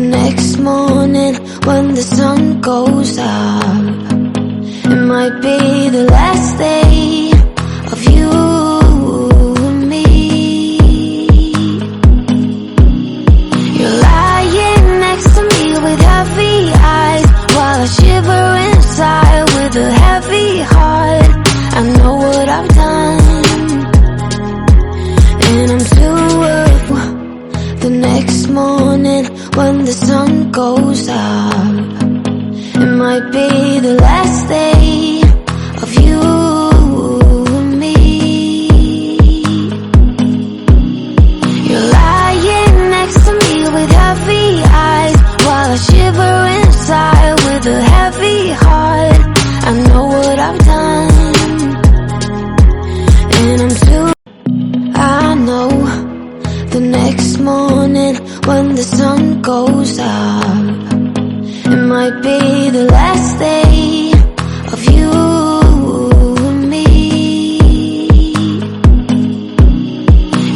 the next morning when the sun goes up, it might be the last day of you and me. You're lying next to me with heavy eyes, while I shiver inside with a heavy heart. I know what I've done, and I'm too up. The next morning when the sun goes up, it might be the last day of you and me. You're lying next to me with heavy eyes, while I shiver inside with a heavy heart. I know what I've done, and I'm too. I know the next morning when the sun goes up, it might be the last day of you and me.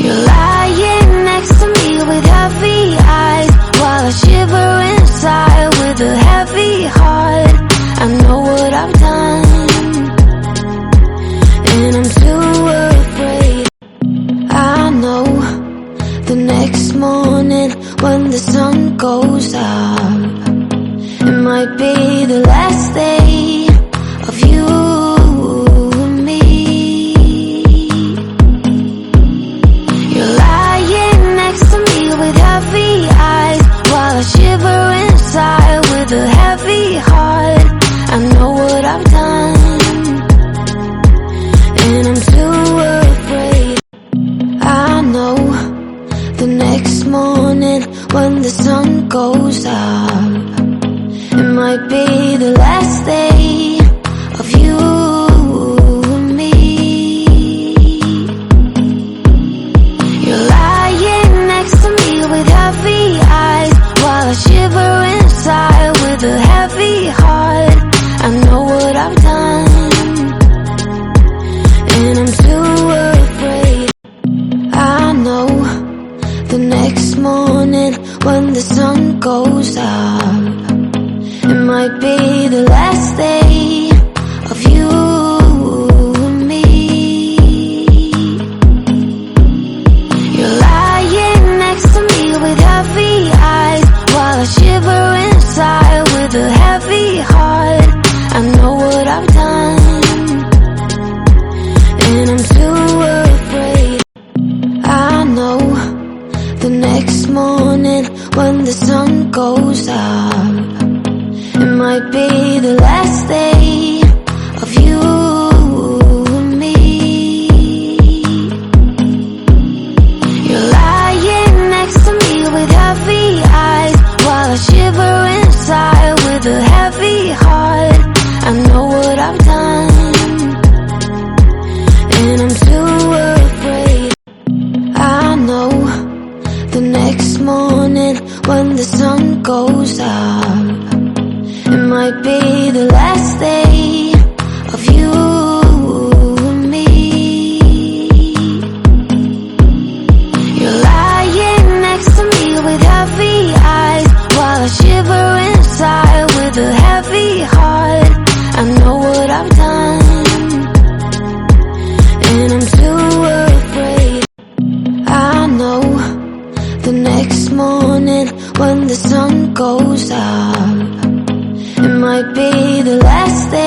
You're lying next to me with heavy eyes, while I shiver inside with a heavy heart. I know what I've done, and I'm too afraid. I know the next morning when the sun goes up, it might be the last day of you and me. You're lying next to me with heavy eyes, while I shiver inside with a heavy heart. I know what I've done, and I'm too afraid. I know the next morning when the sun goes up, it might be the last day of you and me. You're lying next to me with heavy eyes, while I shiver inside with a heavy heart. I know what I've done, and I'm too afraid. I know the next morning when the sun goes up, it might be the last day of you and me. You're lying next to me with heavy eyes, while I shiver inside with a heavy heart. I know what I've done, and I'm too afraid. I know the next morning when the sun goes up, it might be the last day of you and me. You're lying next to me with heavy eyes, while I shiver inside with a heavy heart. I know what I've done, and I'm too afraid. I know the next morning when the sun goes up, it might be the last day of you and me. You're lying next to me with heavy eyes, while I shiver inside with a heavy heart. I know what I've done, and I'm too afraid. I know the next morning when the sun goes up, it might be the last day